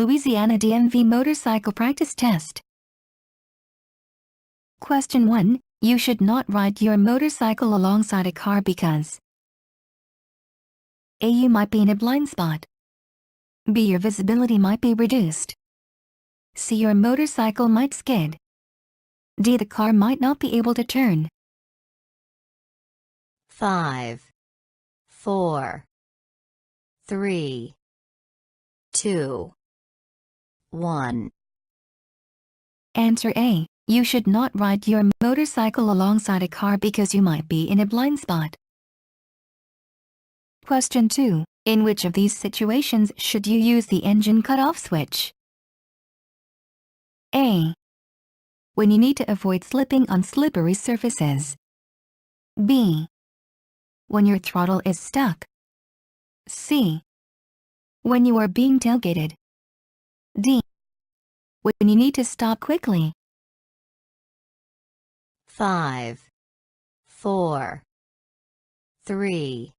Louisiana DMV Motorcycle Practice Test. Question 1. You should not ride your motorcycle alongside a car because A. You might be in a blind spot. B. Your visibility might be reduced. C. Your motorcycle might skid. D. The car might not be able to turn. 5, 4, 3, 2, 1. Answer A. You should not ride your motorcycle alongside a car because you might be in a blind spot. Question 2. In which of these situations should you use the engine cutoff switch? A. When you need to avoid slipping on slippery surfaces. B. When your throttle is stuck. C. When you are being tailgated. D. When you need to stop quickly. 5, 4, 3,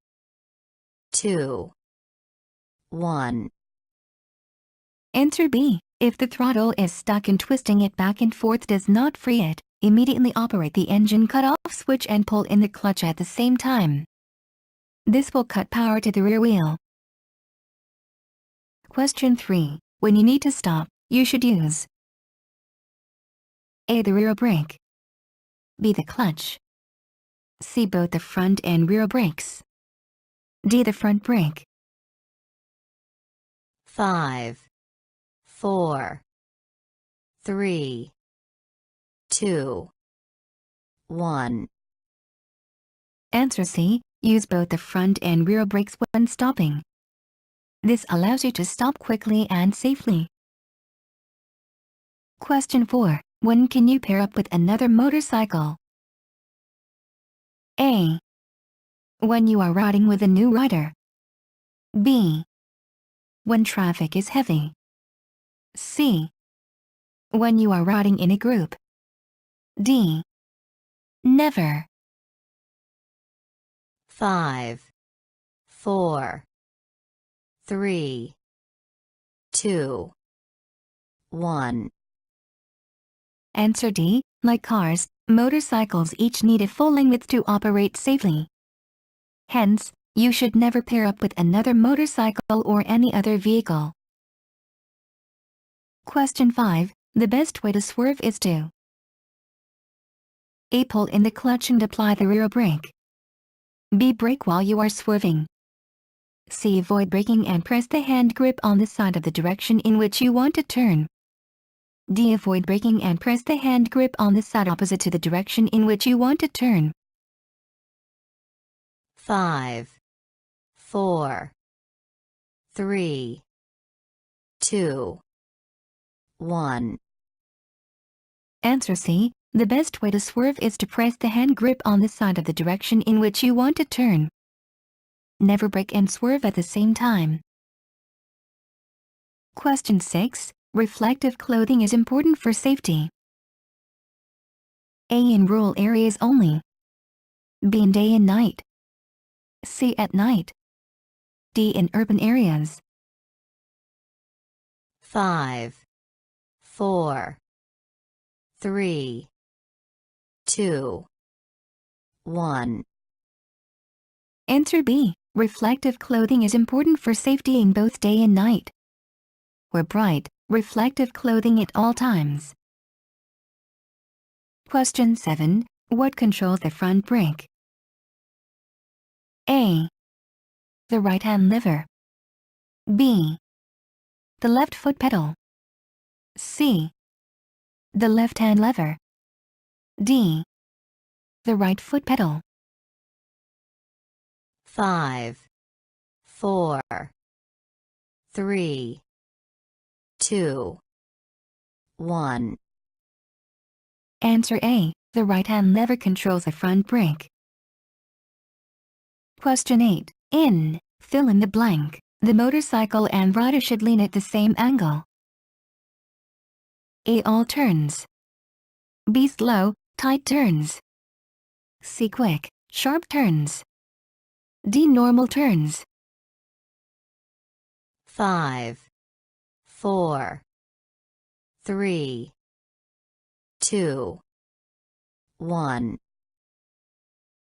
2, 1. Answer B. If the throttle is stuck and twisting it back and forth does not free it, immediately operate the engine cutoff switch and pull in the clutch at the same time. This will cut power to the rear wheel. Question 3. When you need to stop, you should use A. The rear brake. B. The clutch. C. Both the front and rear brakes. D. The front brake. 5, 4, 3, 2, 1. Answer C. Use both the front and rear brakes when stopping. This allows you to stop quickly and safely. Question 4. When can you pair up with another motorcycle? A. When you are riding with a new rider. B. When traffic is heavy. C. When you are riding in a group. D. Never. 5, 4, 3, 2, 1. Answer D. Like cars, motorcycles each need a full lane width to operate safely. Hence, you should never pair up with another motorcycle or any other vehicle. Question 5. The best way to swerve is to A. Pull in the clutch and apply the rear brake. B. Brake while you are swerving. C. Avoid braking and press the hand grip on the side of the direction in which you want to turn. D. Avoid braking and press the hand grip on the side opposite to the direction in which you want to turn. 5, 4, 3, 2, 1. Answer C. The best way to swerve is to press the hand grip on the side of the direction in which you want to turn. Never brake and swerve at the same time. Question 6. Reflective clothing is important for safety. A. In rural areas only. B. In day and night. C. At night. D. In urban areas. 5, 4, 3, 2, 1. Answer B. Reflective clothing is important for safety in both day and night. Wear bright, reflective clothing at all times. Question 7. What controls the front brake? A. The right-hand lever. B. The left foot pedal. C. The left-hand lever. D. The right foot pedal. 5, 4, 3, 2, 1. Answer A. The right-hand lever controls the front brake. Question 8. In fill in the blank, the motorcycle and rider should lean at the same angle. A. All turns. B. Slow, tight turns. C. Quick, sharp turns. D. Normal turns. 5, 4, 3, 2, 1.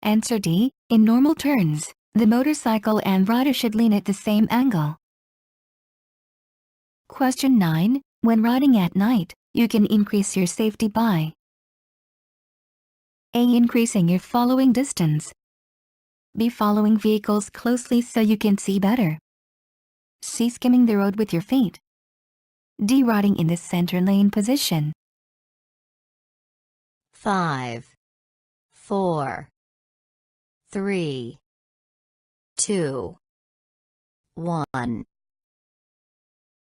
Answer D. In normal turns, the motorcycle and rider should lean at the same angle. Question 9. When riding at night, you can increase your safety by A. Increasing your following distance. B. Following vehicles closely so you can see better. C. Skimming the road with your feet. D. Riding in the center lane position. 5, 4, 3, 2, 1.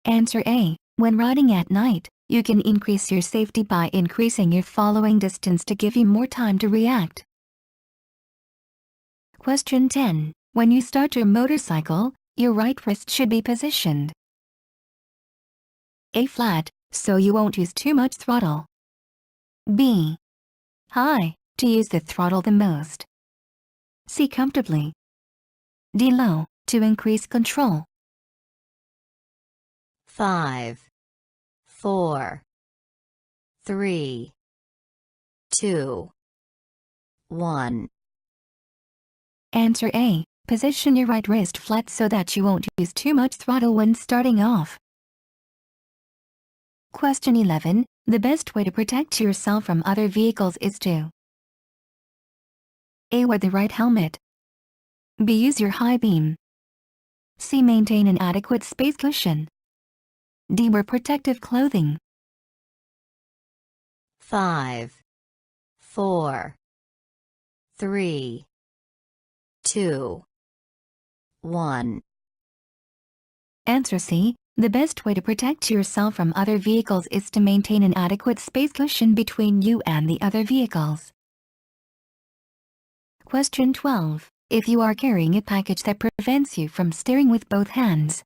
Answer A. When riding at night, you can increase your safety by increasing your following distance to give you more time to react. Question 10. When you start your motorcycle, your right wrist should be positioned A. Flat, so you won't use too much throttle. B. High, to use the throttle the most. C. Comfortably. D. Low, to increase control. 5, 4, 3, 2, 1. Answer A. Position your right wrist flat so that you won't use too much throttle when starting off. Question 11. The best way to protect yourself from other vehicles is to A. Wear the right helmet. B. Use your high beam. C. Maintain an adequate space cushion. D. Wear protective clothing. 5, 4, 3, 2, 1. Answer C. The best way to protect yourself from other vehicles is to maintain an adequate space cushion between you and the other vehicles. Question 12. If you are carrying a package that prevents you from steering with both hands,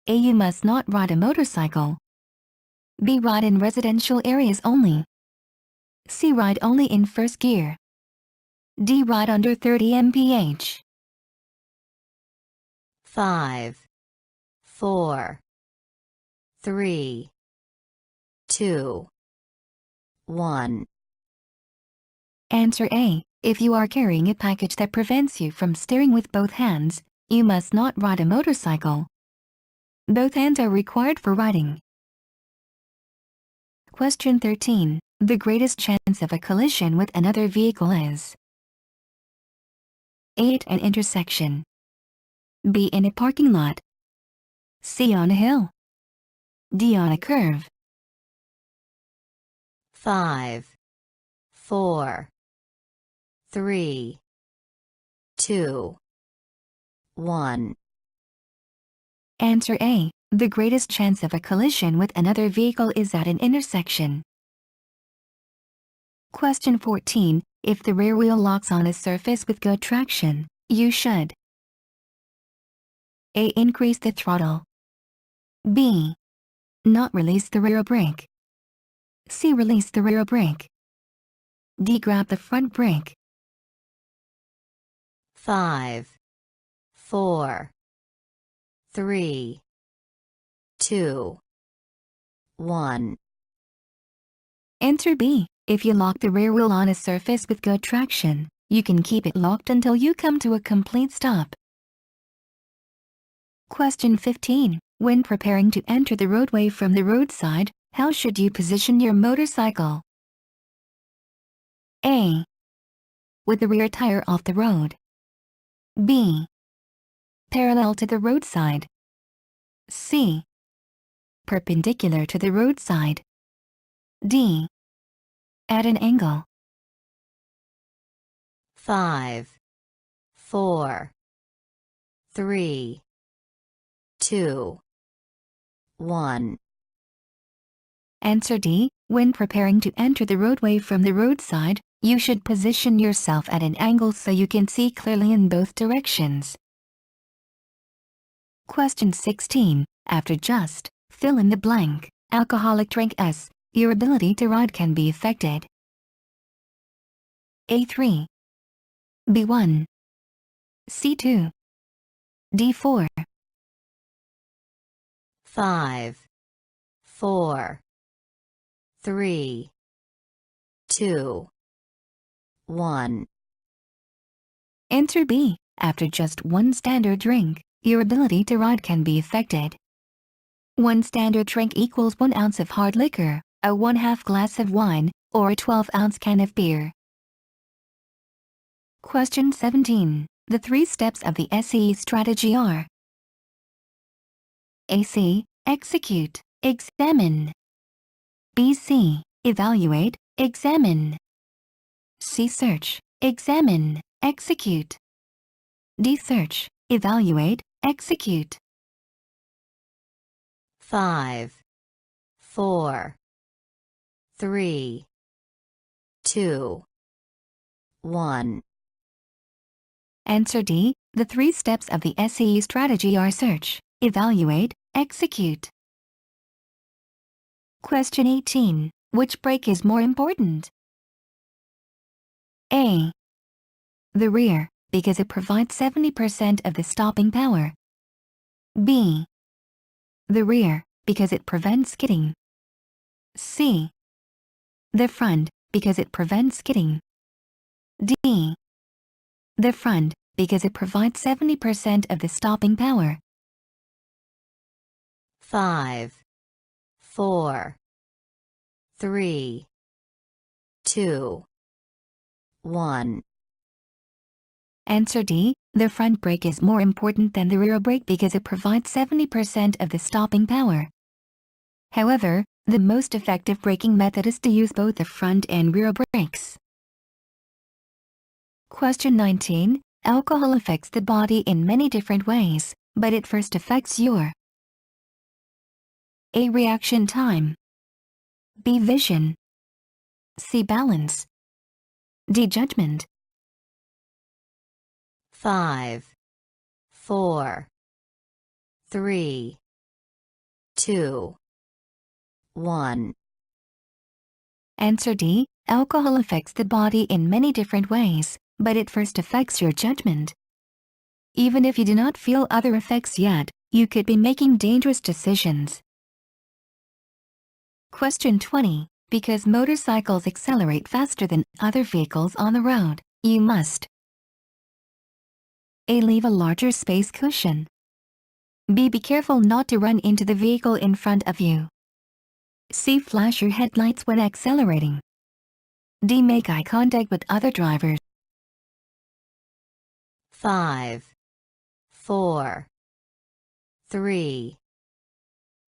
A. You must not ride a motorcycle. B. Ride in residential areas only. C. Ride only in first gear. D. Ride under 30 mph. 5, 4, 3, 2, 1. Answer A. If you are carrying a package that prevents you from steering with both hands, you must not ride a motorcycle. Both hands are required for riding. Question 13. The greatest chance of a collision with another vehicle is A. At an intersection. B. In a parking lot. C. On a hill. D. On a curve. 5, 4, 3, 2, 1. Answer A. The greatest chance of a collision with another vehicle is at an intersection. Question 14. If the rear wheel locks on a surface with good traction, you should A. Increase the throttle. B. Not release the rear brake. C. Release the rear brake. D. Grab the front brake. 5, 4, 3, 2, 1. Answer B. If you lock the rear wheel on a surface with good traction, you can keep it locked until you come to a complete stop. Question 15. When preparing to enter the roadway from the roadside, how should you position your motorcycle? A. With the rear tire off the road. B. Parallel to the roadside. C. Perpendicular to the roadside. D. At an angle. 5, 4, 3, 2, 1. Answer D. When preparing to enter the roadway from the roadside, you should position yourself at an angle so you can see clearly in both directions. Question 16. After just fill in the blank, alcoholic drink S, your ability to ride can be affected. A3. B1. C2. D4. 5, 4, 3, 2, 1. Answer B. After just one standard drink, your ability to ride can be affected. One standard drink equals 1 ounce of hard liquor, a 1/2 glass of wine, or a 12-ounce can of beer. Question 17. The 3 steps of the SE strategy are: AC. Execute, examine. BC. Evaluate, examine. C. Search, examine, execute. D. Search, evaluate, execute. 5, 4, 3, 2, 1. Answer D. The 3 steps of the SE strategy are search, evaluate, execute. Question 18. Which brake is more important? A. The rear, because it provides 70% of the stopping power. B. The rear, because it prevents skidding. C. The front, because it prevents skidding. D. The front, because it provides 70% of the stopping power. 5, 4, 3, 2, 1. Answer D. The front brake is more important than the rear brake because it provides 70% of the stopping power. However, the most effective braking method is to use both the front and rear brakes. Question 19. Alcohol affects the body in many different ways, but it first affects your A. Reaction time. B. Vision. C. Balance. D. Judgment. 5, 4, 3, 2, 1. Answer D. Alcohol affects the body in many different ways, but it first affects your judgment. Even if you do not feel other effects yet, you could be making dangerous decisions. Question 20. Because motorcycles accelerate faster than other vehicles on the road, you must A. Leave a larger space cushion. B. Be careful not to run into the vehicle in front of you. C. Flash your headlights when accelerating. D. Make eye contact with other drivers. 5, 4, 3,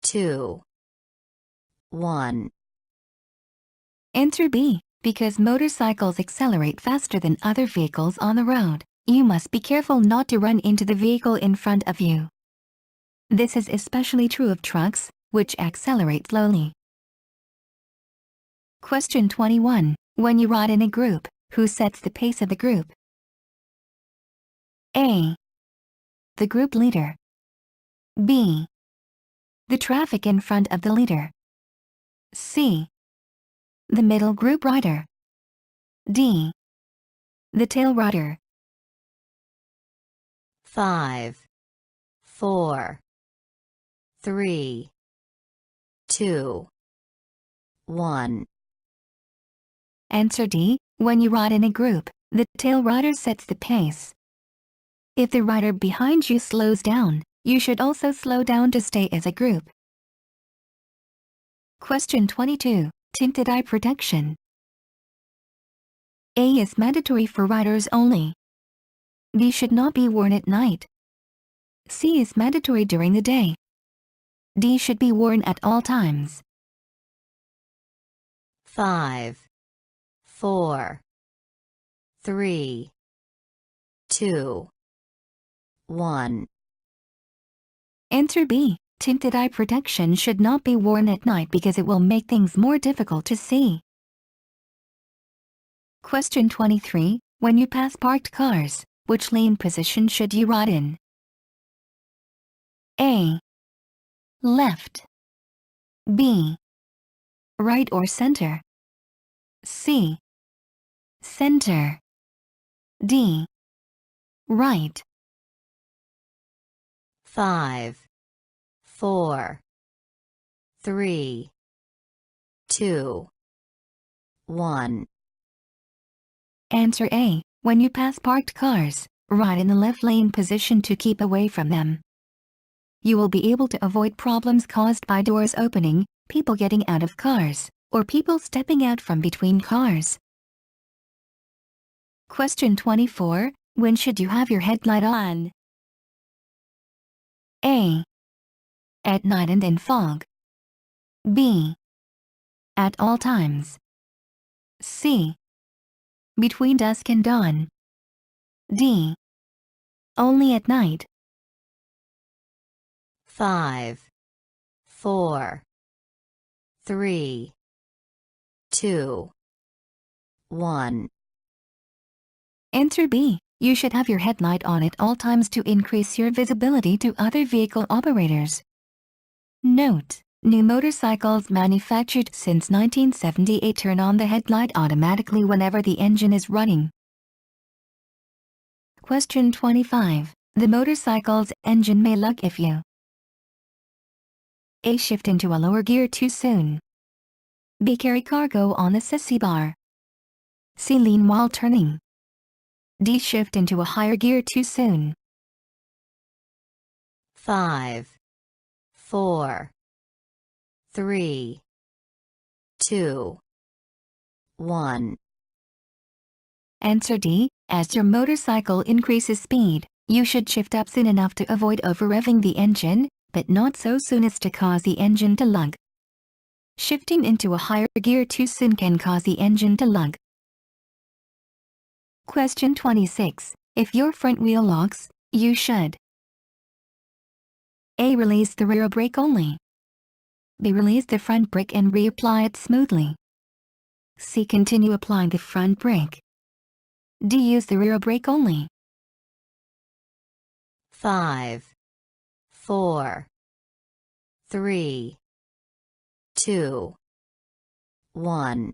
2, 1. Answer B. Because motorcycles accelerate faster than other vehicles on the road, you must be careful not to run into the vehicle in front of you. This is especially true of trucks, which accelerate slowly. Question 21. When you ride in a group, who sets the pace of the group? A. The group leader. B. The traffic in front of the leader. C. The middle group rider. D. The tail rider. 5, 4, 3, 2, 1. Answer D. When you ride in a group, the tail rider sets the pace. If the rider behind you slows down, you should also slow down to stay as a group. Question 22. Tinted eye protection. A is mandatory for riders only. B should not be worn at night. C is mandatory during the day. D should be worn at all times. 5, 4, 3, 2, 1. Answer B. Tinted eye protection should not be worn at night because it will make things more difficult to see. Question 23. When you pass parked cars, which lane position should you ride in? A. Left. B. Right or center. C. Center. D. Right. 5, 4, 3, 2, 1. Answer A. When you pass parked cars, ride in the left lane position to keep away from them. You will be able to avoid problems caused by doors opening, people getting out of cars, or people stepping out from between cars. Question 24. When should you have your headlight on? A. At night and in fog. B. At all times. C. Between dusk and dawn. D. Only at night. 5, 4, 3, 2, 1. Answer B. You should have your headlight on at all times to increase your visibility to other vehicle operators. Note: new motorcycles manufactured since 1978 turn on the headlight automatically whenever the engine is running. Question 25. The motorcycle's engine may lug if you A. Shift into a lower gear too soon. B. Carry cargo on the sissy bar. C. Lean while turning. D. Shift into a higher gear too soon. 5, 4, 3, 2, 1. Answer D. As your motorcycle increases speed, you should shift up soon enough to avoid over-revving the engine, but not so soon as to cause the engine to lug. Shifting into a higher gear too soon can cause the engine to lug. Question 26. If your front wheel locks, you should A. Release the rear brake only. B. Release the front brake and reapply it smoothly. C. Continue applying the front brake. D. Use the rear brake only. 5, 4, 3, 2, 1.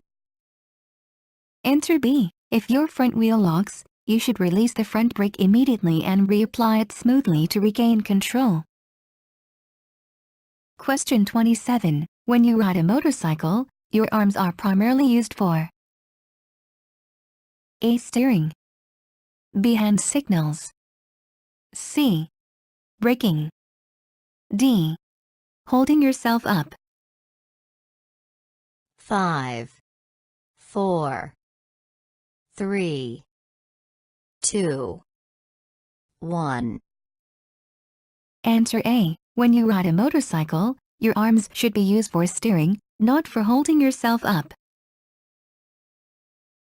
Answer B. If your front wheel locks, you should release the front brake immediately and reapply it smoothly to regain control. Question 27. When you ride a motorcycle, your arms are primarily used for A. Steering. B. Hand signals. C. Braking. D. Holding yourself up. 5, 4, 3, 2, 1. Answer A. When you ride a motorcycle, your arms should be used for steering, not for holding yourself up.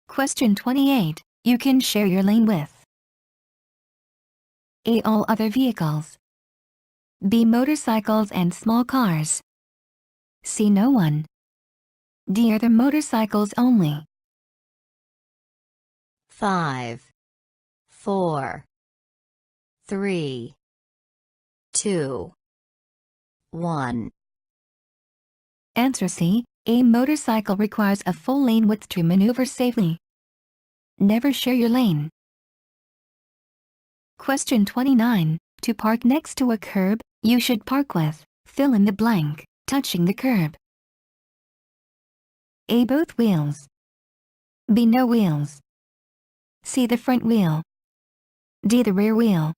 Question 28. You can share your lane with A. All other vehicles. B. Motorcycles and small cars. C. No one. D. Other motorcycles only. 5, 4, 3, 2, 1. Answer C. A motorcycle requires a full lane width to maneuver safely. Never share your lane. Question 29. To park next to a curb, you should park with, fill in the blank, touching the curb. A. Both wheels. B. No wheels. C. The front wheel. D. The rear wheel.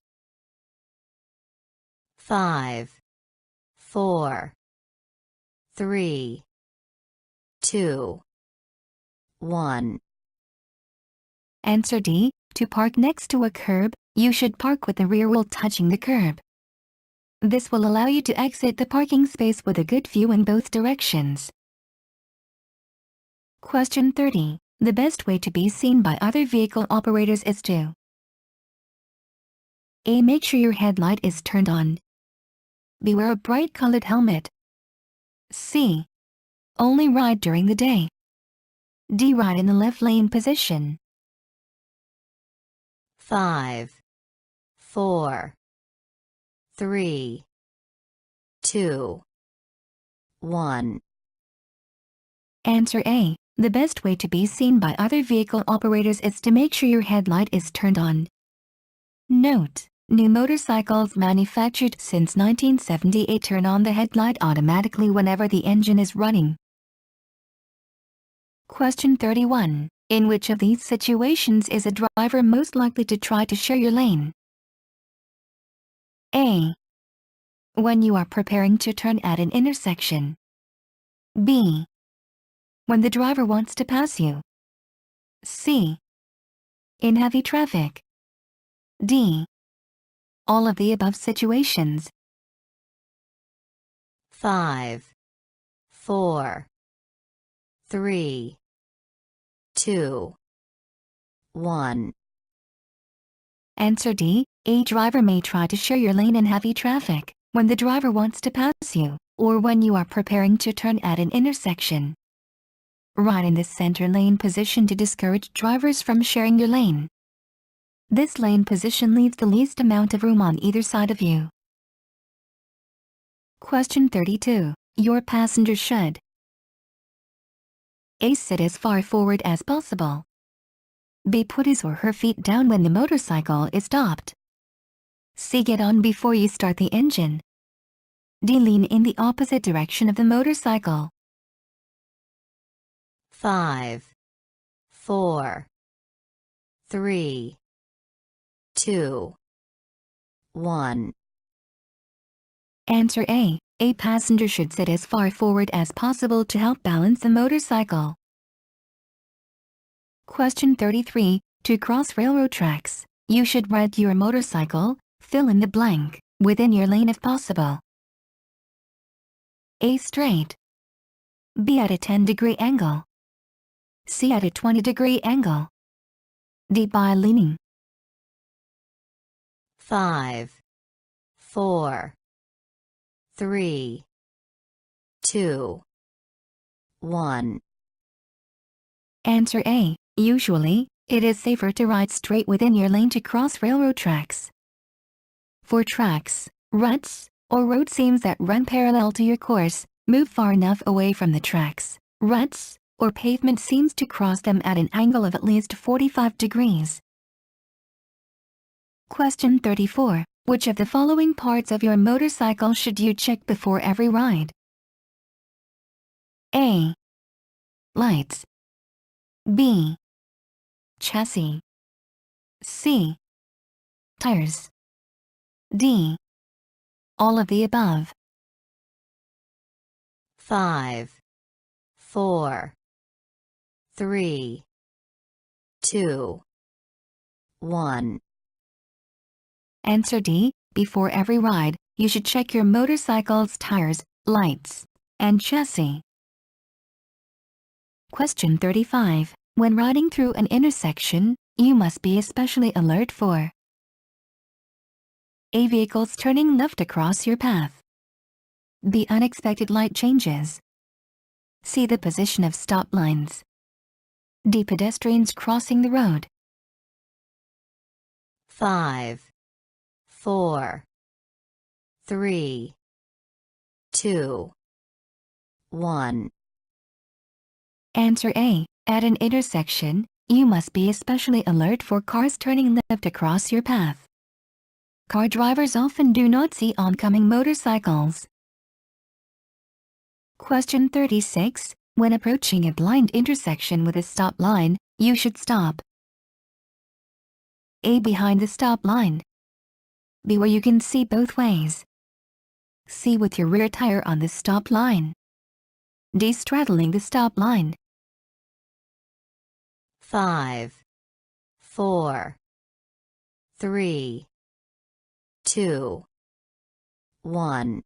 5, 4, 3, 2, 1. Answer D. To park next to a curb, you should park with the rear wheel touching the curb. This will allow you to exit the parking space with a good view in both directions. Question 30. The best way to be seen by other vehicle operators is to A. Make sure your headlight is turned on. B. Wear a bright-colored helmet. C. Only ride during the day. D. Ride in the left lane position. 5, 4, 3, 2, 1. Answer A. The best way to be seen by other vehicle operators is to make sure your headlight is turned on. Note: New motorcycles manufactured since 1978 turn on the headlight automatically whenever the engine is running. Question 31. In which of these situations is a driver most likely to try to share your lane? A. When you are preparing to turn at an intersection. B. When the driver wants to pass you. C. In heavy traffic. D. All of the above situations. 5, 4, 3, 2, 1. Answer D. A driver may try to share your lane in heavy traffic, when the driver wants to pass you, or when you are preparing to turn at an intersection. Ride in the center lane position to discourage drivers from sharing your lane. This lane position leaves the least amount of room on either side of you. Question 32. Your passenger should A. Sit as far forward as possible. B. Put his or her feet down when the motorcycle is stopped. C. Get on before you start the engine. D. Lean in the opposite direction of the motorcycle. 5, 4, 3, 2, 1. Answer A. A passenger should sit as far forward as possible to help balance the motorcycle. Question 33. To cross railroad tracks, you should ride your motorcycle, fill in the blank, within your lane if possible. A. Straight. B. At a 10-degree angle. C. At a 20-degree angle. D. By leaning. 5, 4, 3, 2, 1. Answer A. Usually, it is safer to ride straight within your lane to cross railroad tracks. For tracks, ruts, or road seams that run parallel to your course, move far enough away from the tracks, ruts, or pavement seams to cross them at an angle of at least 45 degrees. Question 34. Which of the following parts of your motorcycle should you check before every ride? A. Lights. B. Chassis. C. Tires. D. All of the above. 5, 4, 3, 2, 1. Answer D. Before every ride, you should check your motorcycle's tires, lights, and chassis. Question 35. When riding through an intersection, you must be especially alert for A. Vehicles turning left across your path. B. Unexpected light changes. C. The position of stop lines. D. Pedestrians crossing the road. 5, 4, 3, 2, 1. Answer A. At an intersection, you must be especially alert for cars turning left across your path. Car drivers often do not see oncoming motorcycles. Question 36. When approaching a blind intersection with a stop line, you should stop. A. Behind the stop line. B. Where you can see both ways. C. With your rear tire on the stop line. D. Straddling the stop line. 5, 4, 3, 2, 1.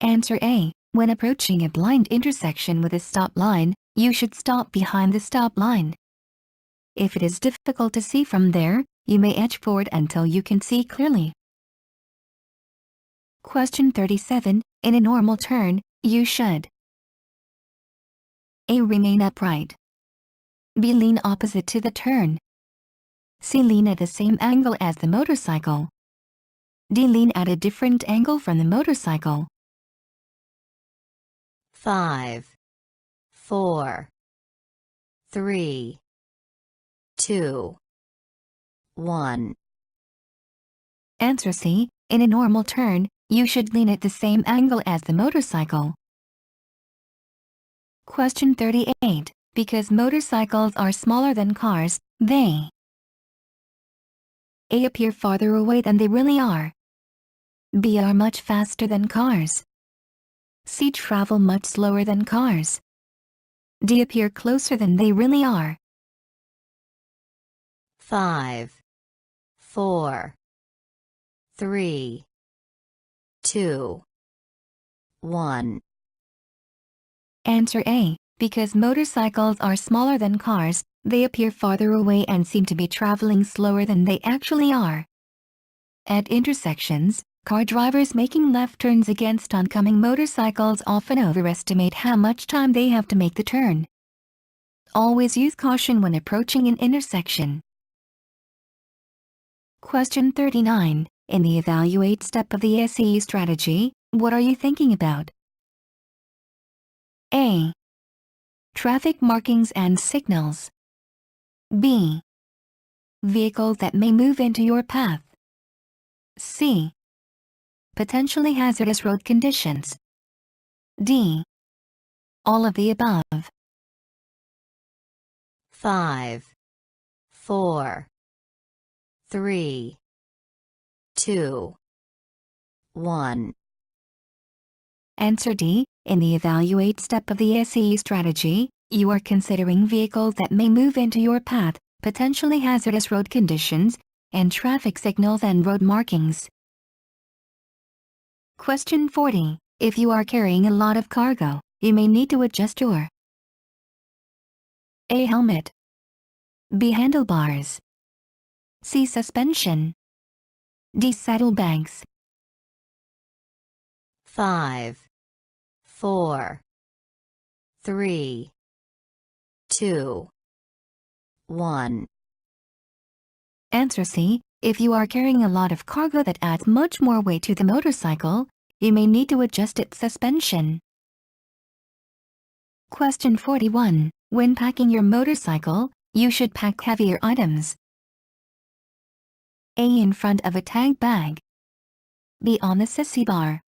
Answer A. When approaching a blind intersection with a stop line, you should stop behind the stop line. If it is difficult to see from there, you may edge forward until you can see clearly. Question 37. In a normal turn, you should A. Remain upright. B. Lean opposite to the turn. C. Lean at the same angle as the motorcycle. D. Lean at a different angle from the motorcycle. 5, 4, 3, 2, 1. Answer C. In a normal turn, you should lean at the same angle as the motorcycle. Question 38. Because motorcycles are smaller than cars, they A. Appear farther away than they really are. B. Are much faster than cars. C. Travel much slower than cars. D. Appear closer than they really are. 5, 4, 3, 2, 1. Answer A. Because motorcycles are smaller than cars, they appear farther away and seem to be traveling slower than they actually are. At intersections, car drivers making left turns against oncoming motorcycles often overestimate how much time they have to make the turn. Always use caution when approaching an intersection. Question 39. In the evaluate step of the SE strategy, what are you thinking about? A. Traffic markings and signals. B. Vehicles that may move into your path. C. Potentially hazardous road conditions. D. All of the above. 5, 4, 3, 2, 1. Answer D. In the evaluate step of the SE strategy, you are considering vehicles that may move into your path, potentially hazardous road conditions, and traffic signals and road markings. Question 40. If you are carrying a lot of cargo, you may need to adjust your A. Helmet. B. Handlebars. C. Suspension. D. Saddlebags. 5, 4, 3, 2, 1. Answer C. If you are carrying a lot of cargo that adds much more weight to the motorcycle, you may need to adjust its suspension. Question 41. When packing your motorcycle, you should pack heavier items. A. In front of a tag bag. B. On the sissy bar.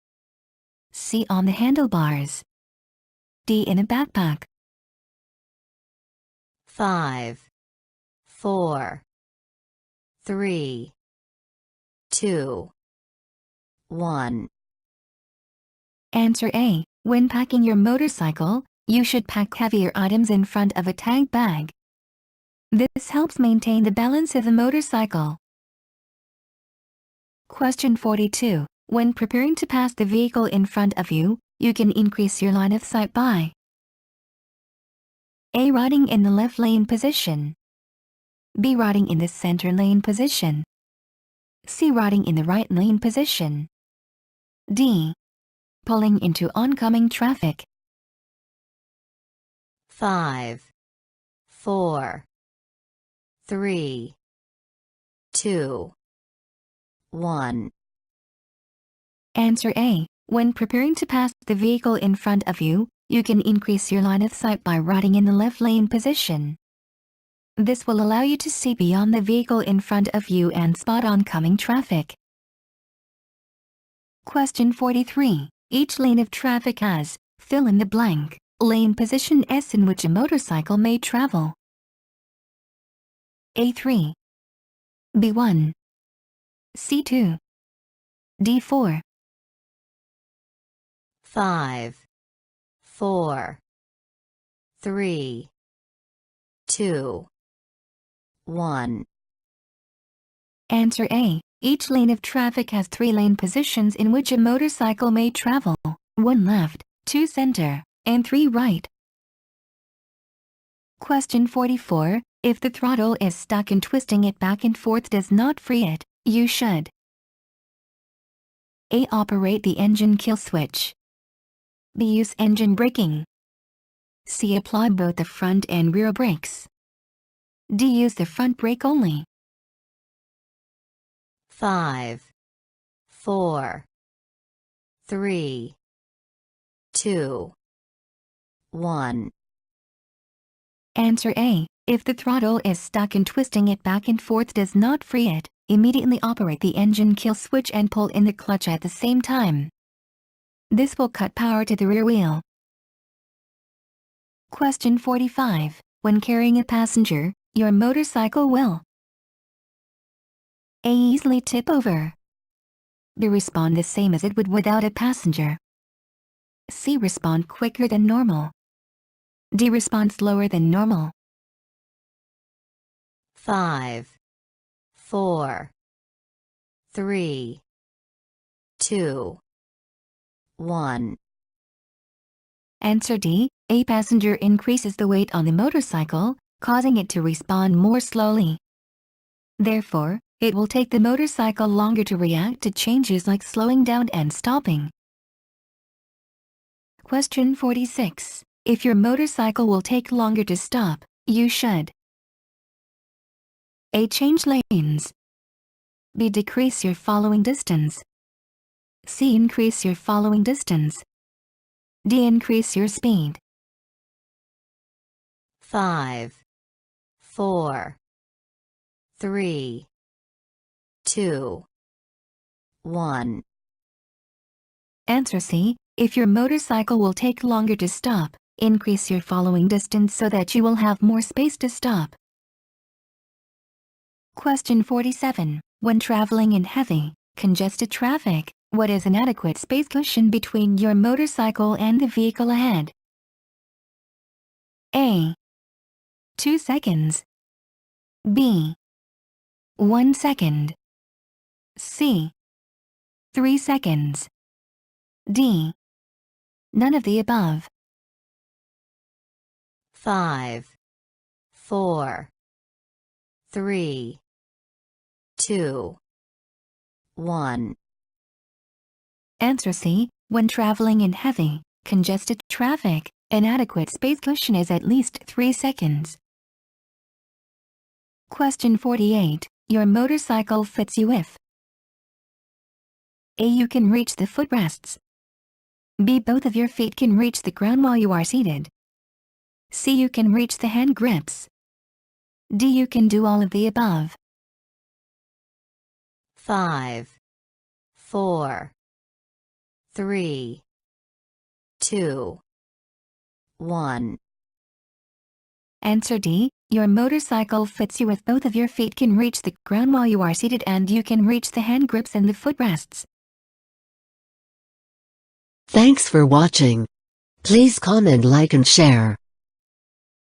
C. On the handlebars. D. In a backpack. 5, 4, 3, 2, 1. Answer A. When packing your motorcycle, you should pack heavier items in front of a tag bag. This helps maintain the balance of the motorcycle. Question 42. When preparing to pass the vehicle in front of you, you can increase your line of sight by A. Riding in the left lane position. B. Riding in the center lane position. C. Riding in the right lane position. D. Pulling into oncoming traffic. 5, 4, 3, 2, 1. Answer A. When preparing to pass the vehicle in front of you, you can increase your line of sight by riding in the left lane position. This will allow you to see beyond the vehicle in front of you and spot oncoming traffic. Question 43. Each lane of traffic has, fill in the blank, lane position S in which a motorcycle may travel. A3. B1. C2. D4. 5, 4, 3, 2, 1. Answer A. Each lane of traffic has 3 lane positions in which a motorcycle may travel, 1 left, 2 center, and 3 right. Question 44. If the throttle is stuck and twisting it back and forth does not free it, you should A. Operate the engine kill switch. B. Use engine braking. C. Apply both the front and rear brakes. D. Use the front brake only. 5, 4, 3, 2, 1. Answer A. If the throttle is stuck and twisting it back and forth does not free it, Immediately operate the engine kill switch and pull in the clutch at the same time. This will cut power to the rear wheel. Question 45. When carrying a passenger, your motorcycle will A. Easily tip over. B. Respond the same as it would without a passenger. C. Respond quicker than normal. D. Respond slower than normal. 5, 4, 3, 2, 1. Answer D. A passenger increases the weight on the motorcycle, causing it to respond more slowly. Therefore, it will take the motorcycle longer to react to changes like slowing down and stopping. Question 46. If your motorcycle will take longer to stop, you should A. Change lanes. B. Decrease your following distance. C. Increase your following distance. D. Increase your speed. 5, 4, 3, 2, 1. Answer C. If your motorcycle will take longer to stop, increase your following distance so that you will have more space to stop. Question 47. When traveling in heavy, congested traffic, what is an adequate space cushion between your motorcycle and the vehicle ahead? A. 2 seconds. B. 1 second. C. 3 seconds. D. None of the above. 5, 4, 3, 2, 1. Answer C. When traveling in heavy, congested traffic, an adequate space cushion is at least 3 seconds. Question 48. Your motorcycle fits you if A. You can reach the footrests. B. Both of your feet can reach the ground while you are seated. C. You can reach the hand grips. D. You can do all of the above. 5, 4, 3, 2, 1. Answer D. Your motorcycle fits you if both of your feet can reach the ground while you are seated and you can reach the hand grips and the footrests. Thanks for watching. Please comment, like and share.